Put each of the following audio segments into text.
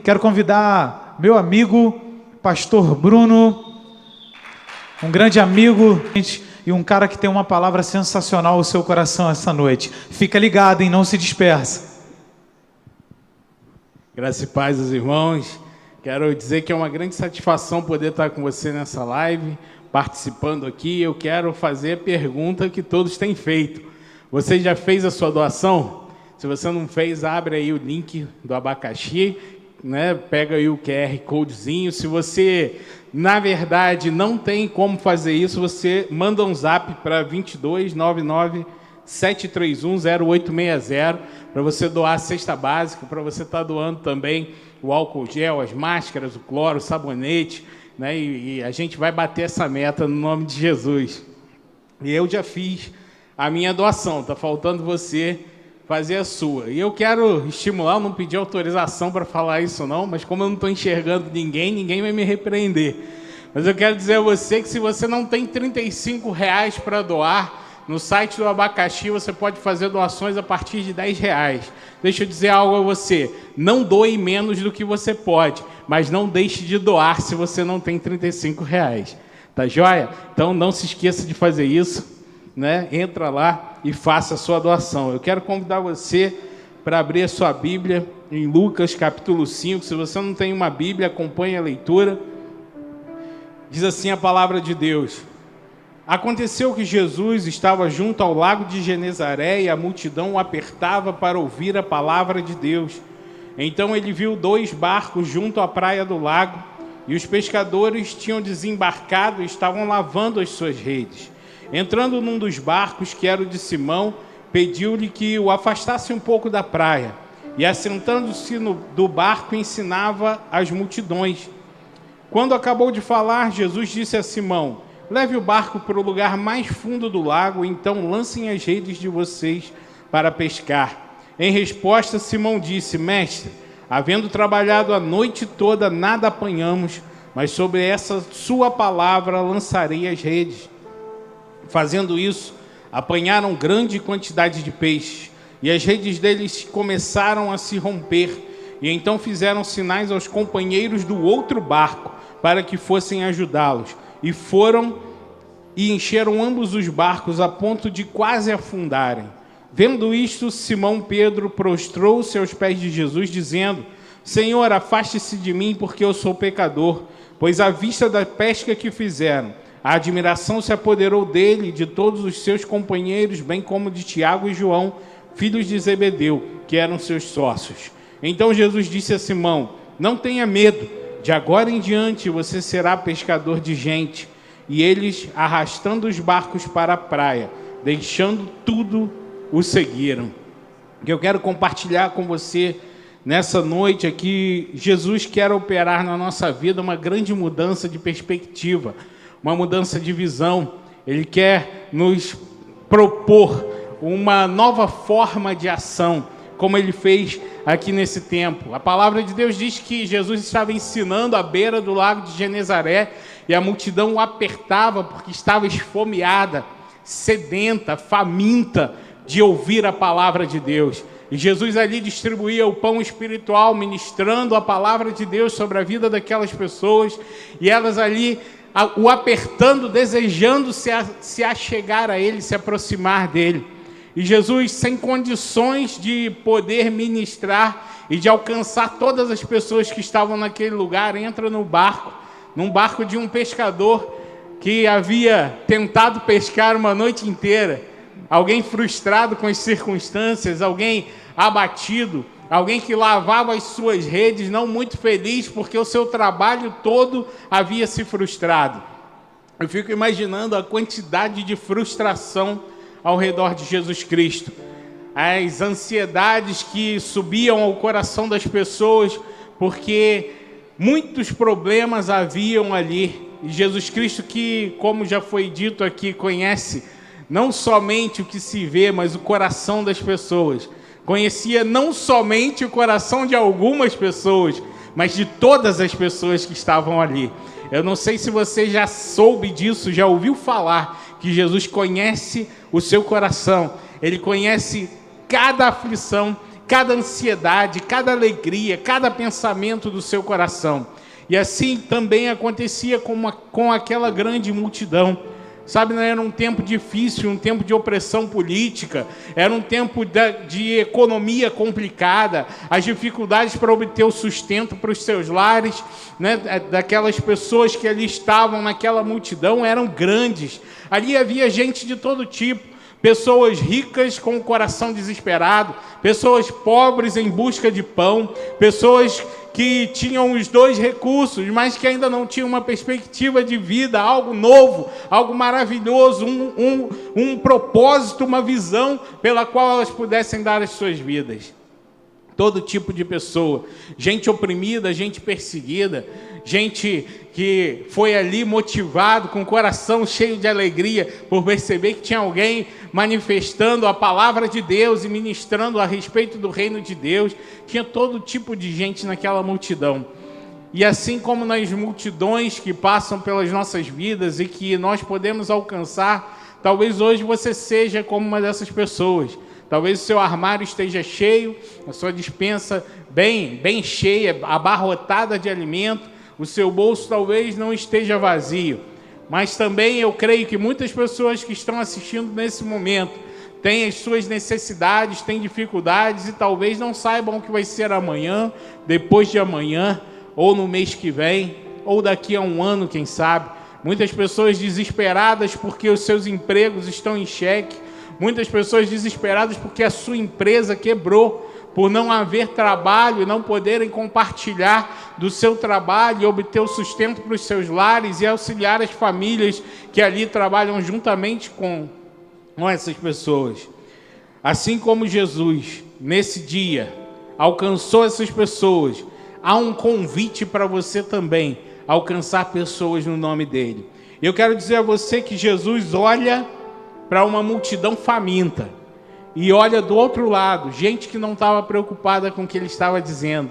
Quero convidar meu amigo, pastor Bruno, um grande amigo e um cara que tem uma palavra sensacional ao seu coração essa noite. Fica ligado, hein? Não se dispersa. Graça e paz aos irmãos. Quero dizer que é uma grande satisfação poder estar com você nessa live, participando aqui. Eu quero fazer a pergunta que todos têm feito. Você já fez a sua doação? Se você não fez, abre aí o link do abacaxi, né? Pega aí o QR Codezinho. Se você, na verdade, não tem como fazer isso, você manda um zap para 2299-731-0860 para você doar a cesta básica, para você estar doando também o álcool gel, as máscaras, o cloro, o sabonete, né? E a gente vai bater essa meta no nome de Jesus. E eu já fiz a minha doação, está faltando você fazer a sua. E eu quero estimular, eu não pedi autorização para falar isso não, mas como eu não estou enxergando ninguém vai me repreender. Mas eu quero dizer a você que se você não tem R$35 para doar, no site do Abacaxi você pode fazer doações a partir de R$10. Deixa eu dizer algo a você, não doe menos do que você pode, mas não deixe de doar se você não tem R$35. Tá joia? Então não se esqueça de fazer isso, né? Entra lá e faça a sua doação. Eu quero convidar você para abrir a sua Bíblia em Lucas capítulo 5. Se você não tem uma Bíblia, acompanhe a leitura. Diz assim a palavra de Deus: Aconteceu que Jesus estava junto ao lago de Genezaré e a multidão o apertava para ouvir a palavra de Deus. Então ele viu 2 barcos junto à praia do lago e os pescadores tinham desembarcado e estavam lavando as suas redes. Entrando num dos barcos, que era o de Simão, pediu-lhe que o afastasse um pouco da praia. E, assentando-se do barco, ensinava as multidões. Quando acabou de falar, Jesus disse a Simão: Leve o barco para o lugar mais fundo do lago, então lancem as redes de vocês para pescar. Em resposta, Simão disse: Mestre, havendo trabalhado a noite toda, nada apanhamos, mas sobre essa sua palavra lançarei as redes. Fazendo isso, apanharam grande quantidade de peixes, e as redes deles começaram a se romper. E então fizeram sinais aos companheiros do outro barco, para que fossem ajudá-los. E foram e encheram ambos os barcos, a ponto de quase afundarem. Vendo isto, Simão Pedro prostrou-se aos pés de Jesus, dizendo: Senhor, afaste-se de mim, porque eu sou pecador. Pois à vista da pesca que fizeram, a admiração se apoderou dele e de todos os seus companheiros, bem como de Tiago e João, filhos de Zebedeu, que eram seus sócios. Então Jesus disse a Simão: Não tenha medo, de agora em diante você será pescador de gente. E eles, arrastando os barcos para a praia, deixando tudo, o seguiram. Eu quero compartilhar com você nessa noite aqui, Jesus quer operar na nossa vida uma grande mudança de perspectiva, uma mudança de visão. Ele quer nos propor uma nova forma de ação, como ele fez aqui nesse tempo. A palavra de Deus diz que Jesus estava ensinando à beira do lago de Genezaré e a multidão o apertava porque estava esfomeada, sedenta, faminta de ouvir a palavra de Deus. E Jesus ali distribuía o pão espiritual, ministrando a palavra de Deus sobre a vida daquelas pessoas, e elas ali o apertando, desejando se achegar a ele, se aproximar dele. E Jesus, sem condições de poder ministrar e de alcançar todas as pessoas que estavam naquele lugar, entra num barco de um pescador que havia tentado pescar uma noite inteira, alguém frustrado com as circunstâncias, alguém abatido, alguém que lavava as suas redes, não muito feliz, porque o seu trabalho todo havia se frustrado. Eu fico imaginando a quantidade de frustração ao redor de Jesus Cristo. As ansiedades que subiam ao coração das pessoas, porque muitos problemas haviam ali. E Jesus Cristo, que, como já foi dito aqui, conhece não somente o que se vê, mas o coração das pessoas. Conhecia não somente o coração de algumas pessoas, mas de todas as pessoas que estavam ali. Eu não sei se você já soube disso, já ouviu falar que Jesus conhece o seu coração. Ele conhece cada aflição, cada ansiedade, cada alegria, cada pensamento do seu coração. E assim também acontecia com aquela grande multidão. Sabe, não era um tempo difícil, um tempo de opressão política, era um tempo de economia complicada, as dificuldades para obter o sustento para os seus lares, né, daquelas pessoas que ali estavam naquela multidão eram grandes. Ali havia gente de todo tipo, pessoas ricas com o coração desesperado, pessoas pobres em busca de pão, pessoas que tinham os dois recursos, mas que ainda não tinham uma perspectiva de vida, algo novo, algo maravilhoso, um propósito, uma visão pela qual elas pudessem dar as suas vidas. Todo tipo de pessoa, gente oprimida, gente perseguida, gente que foi ali motivado, com o coração cheio de alegria, por perceber que tinha alguém manifestando a palavra de Deus e ministrando a respeito do reino de Deus. Tinha todo tipo de gente naquela multidão. E assim como nas multidões que passam pelas nossas vidas e que nós podemos alcançar, talvez hoje você seja como uma dessas pessoas. Talvez o seu armário esteja cheio, a sua despensa bem cheia, abarrotada de alimento, o seu bolso talvez não esteja vazio. Mas também eu creio que muitas pessoas que estão assistindo nesse momento têm as suas necessidades, têm dificuldades e talvez não saibam o que vai ser amanhã, depois de amanhã, ou no mês que vem, ou daqui a um ano, quem sabe. Muitas pessoas desesperadas porque os seus empregos estão em xeque, muitas pessoas desesperadas porque a sua empresa quebrou, por não haver trabalho e não poderem compartilhar do seu trabalho e obter o sustento para os seus lares e auxiliar as famílias que ali trabalham juntamente com essas pessoas. Assim como Jesus, nesse dia, alcançou essas pessoas, há um convite para você também alcançar pessoas no nome dele. Eu quero dizer a você que Jesus olha para uma multidão faminta, e olha do outro lado, gente que não estava preocupada com o que ele estava dizendo.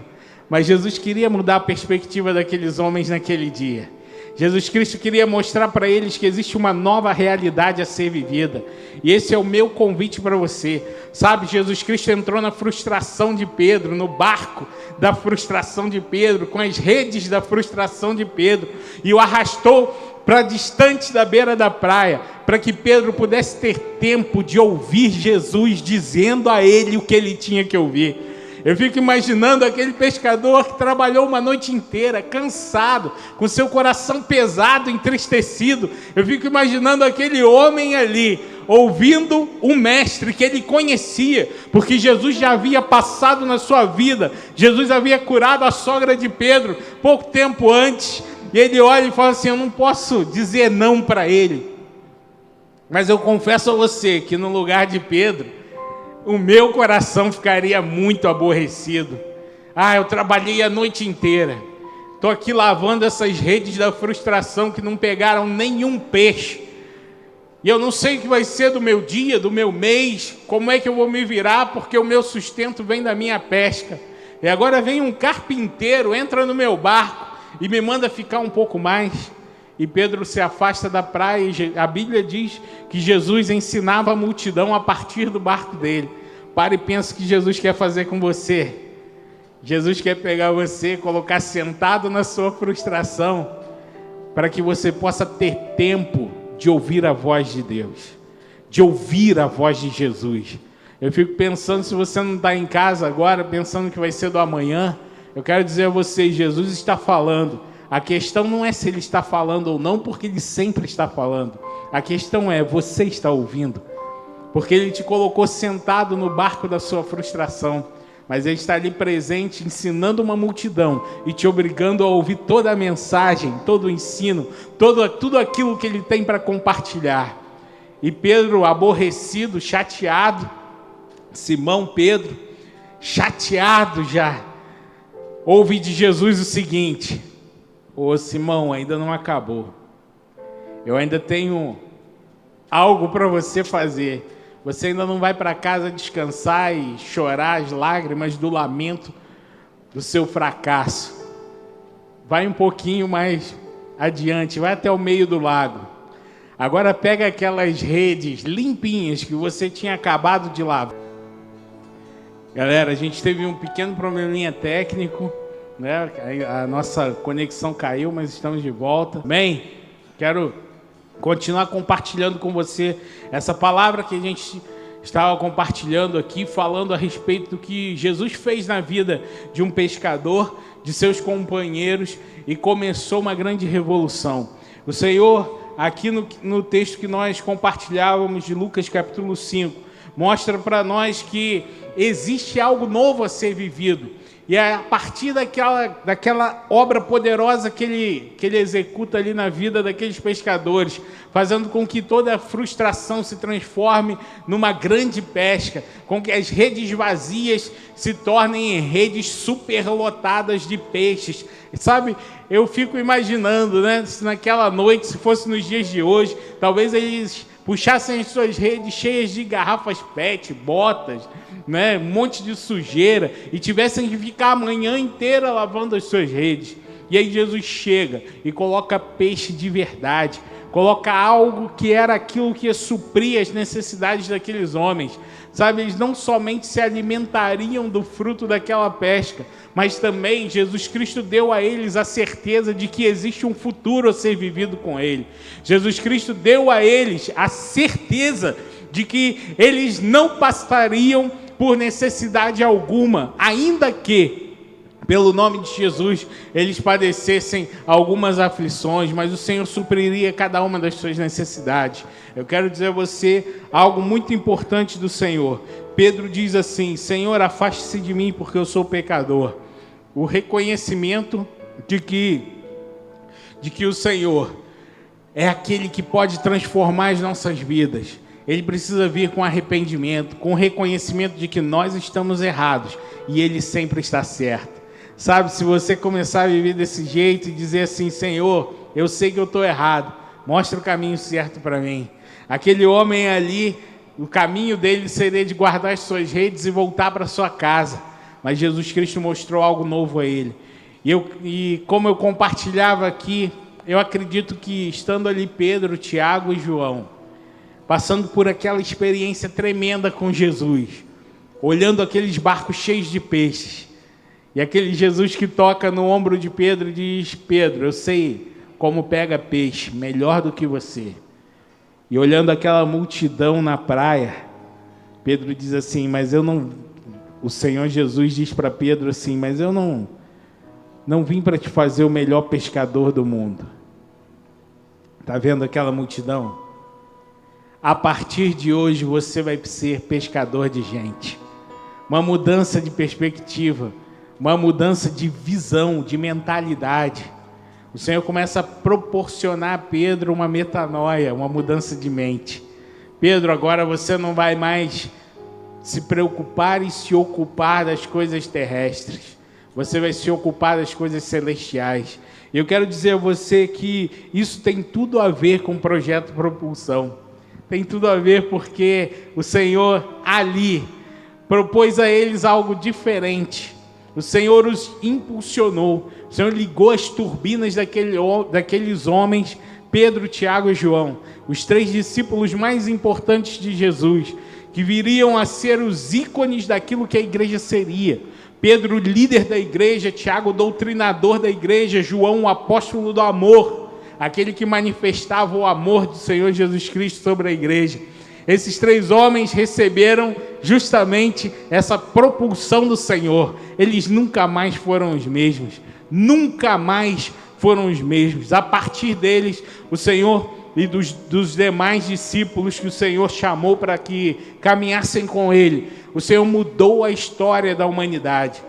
Mas Jesus queria mudar a perspectiva daqueles homens naquele dia. Jesus Cristo queria mostrar para eles que existe uma nova realidade a ser vivida. E esse é o meu convite para você. Sabe, Jesus Cristo entrou na frustração de Pedro, no barco da frustração de Pedro, com as redes da frustração de Pedro, e o arrastou para distante da beira da praia, para que Pedro pudesse ter tempo de ouvir Jesus dizendo a ele o que ele tinha que ouvir. Eu fico imaginando aquele pescador que trabalhou uma noite inteira, cansado, com seu coração pesado, entristecido. Eu fico imaginando aquele homem ali, ouvindo um mestre que ele conhecia, porque Jesus já havia passado na sua vida. Jesus havia curado a sogra de Pedro pouco tempo antes. E ele olha e fala assim: eu não posso dizer não para ele. Mas eu confesso a você que no lugar de Pedro, o meu coração ficaria muito aborrecido. Eu trabalhei a noite inteira. Estou aqui lavando essas redes da frustração que não pegaram nenhum peixe. E eu não sei o que vai ser do meu dia, do meu mês, como é que eu vou me virar, porque o meu sustento vem da minha pesca. E agora vem um carpinteiro, entra no meu barco e me manda ficar um pouco mais. E Pedro se afasta da praia e a Bíblia diz que Jesus ensinava a multidão a partir do barco dele. Para e pensa o que Jesus quer fazer com você. Jesus quer pegar você, colocar sentado na sua frustração, para que você possa ter tempo de ouvir a voz de Deus, de ouvir a voz de Jesus. Eu fico pensando, se você não está em casa agora, pensando que vai ser do amanhã, eu quero dizer a você, Jesus está falando. A questão não é se ele está falando ou não, porque ele sempre está falando. A questão é, você está ouvindo? Porque ele te colocou sentado no barco da sua frustração, mas ele está ali presente, ensinando uma multidão e te obrigando a ouvir toda a mensagem, todo o ensino, tudo aquilo que ele tem para compartilhar. E Pedro, aborrecido, chateado, Simão Pedro, chateado já, ouve de Jesus o seguinte: ô Simão, ainda não acabou. Eu ainda tenho algo para você fazer. Você ainda não vai para casa descansar e chorar as lágrimas do lamento do seu fracasso. Vai um pouquinho mais adiante, vai até o meio do lago. Agora pega aquelas redes limpinhas que você tinha acabado de lavar Galera, a gente teve um pequeno probleminha técnico, né? A nossa conexão caiu, mas estamos de volta. Bem, quero continuar compartilhando com você essa palavra que a gente estava compartilhando aqui, falando a respeito do que Jesus fez na vida de um pescador, de seus companheiros, e começou uma grande revolução. O Senhor, aqui no texto que nós compartilhávamos de Lucas capítulo 5, mostra para nós que existe algo novo a ser vivido. E é a partir daquela obra poderosa que ele executa ali na vida daqueles pescadores, fazendo com que toda a frustração se transforme numa grande pesca, com que as redes vazias se tornem em redes superlotadas de peixes. Sabe, eu fico imaginando, né, se naquela noite, se fosse nos dias de hoje, talvez eles puxassem as suas redes cheias de garrafas PET, botas, né, um monte de sujeira, e tivessem que ficar a manhã inteira lavando as suas redes. E aí Jesus chega e coloca peixe de verdade, coloca algo que era aquilo que ia suprir as necessidades daqueles homens. Sabe, eles não somente se alimentariam do fruto daquela pesca, mas também Jesus Cristo deu a eles a certeza de que existe um futuro a ser vivido com Ele. Jesus Cristo deu a eles a certeza de que eles não passariam por necessidade alguma, ainda que, pelo nome de Jesus, eles padecessem algumas aflições, mas o Senhor supriria cada uma das suas necessidades. Eu quero dizer a você algo muito importante do Senhor. Pedro diz assim: Senhor, afaste-se de mim, porque eu sou pecador. O reconhecimento de que o Senhor é aquele que pode transformar as nossas vidas. Ele precisa vir com arrependimento, com reconhecimento de que nós estamos errados e Ele sempre está certo. Sabe, se você começar a viver desse jeito e dizer assim: Senhor, eu sei que eu estou errado, mostra o caminho certo para mim. Aquele homem ali, o caminho dele seria de guardar as suas redes e voltar para sua casa. Mas Jesus Cristo mostrou algo novo a ele. E como eu compartilhava aqui, eu acredito que estando ali Pedro, Tiago e João, passando por aquela experiência tremenda com Jesus, olhando aqueles barcos cheios de peixes, e aquele Jesus que toca no ombro de Pedro e diz: Pedro, eu sei como pega peixe, melhor do que você. E olhando aquela multidão na praia, Pedro diz assim: mas eu não... O Senhor Jesus diz para Pedro assim: mas eu não vim para te fazer o melhor pescador do mundo. Está vendo aquela multidão? A partir de hoje você vai ser pescador de gente. Uma mudança de perspectiva, uma mudança de visão, de mentalidade. O Senhor começa a proporcionar a Pedro uma metanoia, uma mudança de mente. Pedro, agora você não vai mais se preocupar e se ocupar das coisas terrestres. Você vai se ocupar das coisas celestiais. Eu quero dizer a você que isso tem tudo a ver com o projeto Propulsão. Tem tudo a ver porque o Senhor ali propôs a eles algo diferente. O Senhor os impulsionou. O Senhor ligou as turbinas daqueles homens, Pedro, Tiago e João, os 3 discípulos mais importantes de Jesus, que viriam a ser os ícones daquilo que a igreja seria. Pedro, líder da igreja; Tiago, doutrinador da igreja; João, o apóstolo do amor, aquele que manifestava o amor do Senhor Jesus Cristo sobre a igreja. Esses 3 homens receberam justamente essa propulsão do Senhor. Eles nunca mais foram os mesmos. Nunca mais foram os mesmos. A partir deles, o Senhor e dos demais discípulos que o Senhor chamou para que caminhassem com Ele, o Senhor mudou a história da humanidade.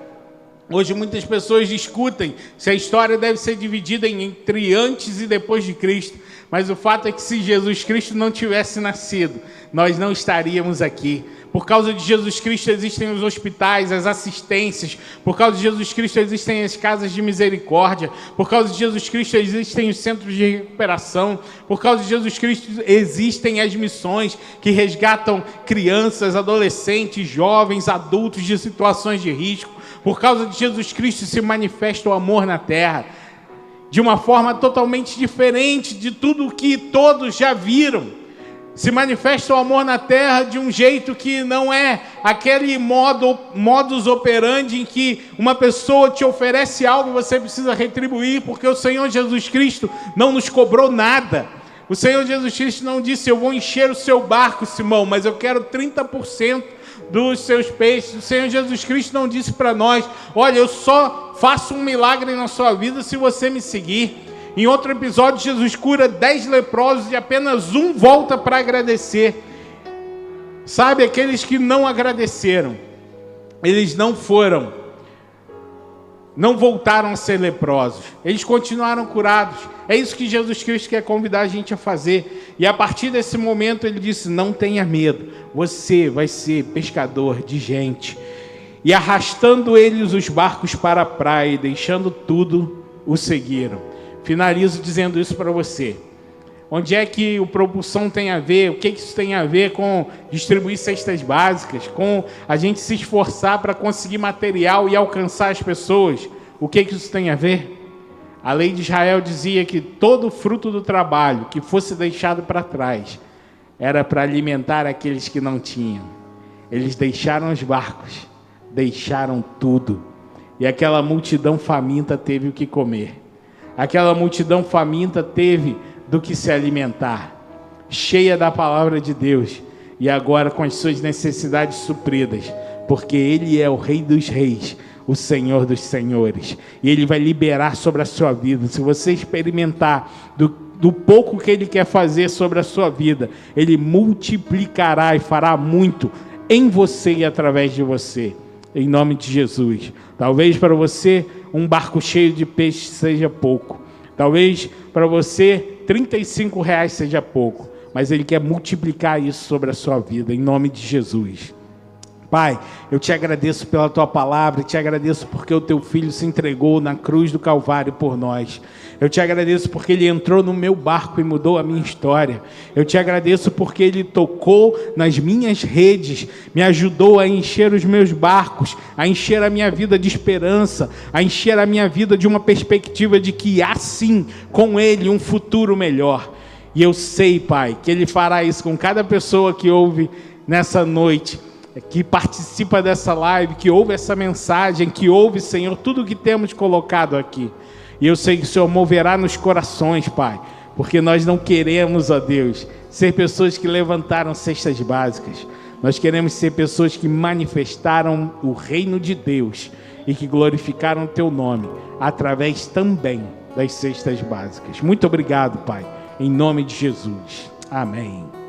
Hoje muitas pessoas discutem se a história deve ser dividida entre antes e depois de Cristo. Mas o fato é que se Jesus Cristo não tivesse nascido, nós não estaríamos aqui. Por causa de Jesus Cristo existem os hospitais, as assistências. Por causa de Jesus Cristo existem as casas de misericórdia. Por causa de Jesus Cristo existem os centros de recuperação. Por causa de Jesus Cristo existem as missões que resgatam crianças, adolescentes, jovens, adultos de situações de risco. Por causa de Jesus Cristo se manifesta o amor na terra de uma forma totalmente diferente de tudo que todos já viram. Se manifesta o amor na terra de um jeito que não é aquele modus operandi em que uma pessoa te oferece algo e você precisa retribuir, porque o Senhor Jesus Cristo não nos cobrou nada. O Senhor Jesus Cristo não disse: eu vou encher o seu barco, Simão, mas eu quero 30% dos seus peixes. O Senhor Jesus Cristo não disse para nós: olha, eu só faço um milagre na sua vida se você me seguir. Em outro episódio, Jesus cura 10 leprosos e apenas um volta para agradecer. Sabe, aqueles que não agradeceram, eles não voltaram a ser leprosos, eles continuaram curados. É isso que Jesus Cristo quer convidar a gente a fazer. E a partir desse momento ele disse: não tenha medo, você vai ser pescador de gente. E arrastando eles os barcos para a praia, e deixando tudo, o seguiram. Finalizo dizendo isso para você. Onde é que o Propulsão tem a ver? O que isso tem a ver com distribuir cestas básicas? Com a gente se esforçar para conseguir material e alcançar as pessoas? O que isso tem a ver? A lei de Israel dizia que todo fruto do trabalho que fosse deixado para trás era para alimentar aqueles que não tinham. Eles deixaram os barcos, deixaram tudo. E aquela multidão faminta teve o que comer. Aquela multidão faminta teve do que se alimentar, cheia da palavra de Deus, e agora com as suas necessidades supridas, porque Ele é o Rei dos Reis, o Senhor dos Senhores, e Ele vai liberar sobre a sua vida. Se você experimentar do pouco que Ele quer fazer sobre a sua vida, Ele multiplicará e fará muito em você e através de você, em nome de Jesus. Talvez para você um barco cheio de peixe seja pouco, talvez para você R$35 seja pouco, mas Ele quer multiplicar isso sobre a sua vida, em nome de Jesus. Pai, eu te agradeço pela Tua palavra, te agradeço porque o Teu Filho se entregou na cruz do Calvário por nós. Eu te agradeço porque Ele entrou no meu barco e mudou a minha história. Eu te agradeço porque Ele tocou nas minhas redes, me ajudou a encher os meus barcos, a encher a minha vida de esperança, a encher a minha vida de uma perspectiva de que há sim, com Ele, um futuro melhor. E eu sei, Pai, que Ele fará isso com cada pessoa que ouve nessa noite, que participa dessa live, que ouve essa mensagem, que ouve, Senhor, tudo que temos colocado aqui. E eu sei que o Senhor moverá nos corações, Pai, porque nós não queremos, ó Deus, ser pessoas que levantaram cestas básicas. Nós queremos ser pessoas que manifestaram o reino de Deus e que glorificaram o Teu nome, através também das cestas básicas. Muito obrigado, Pai, em nome de Jesus. Amém.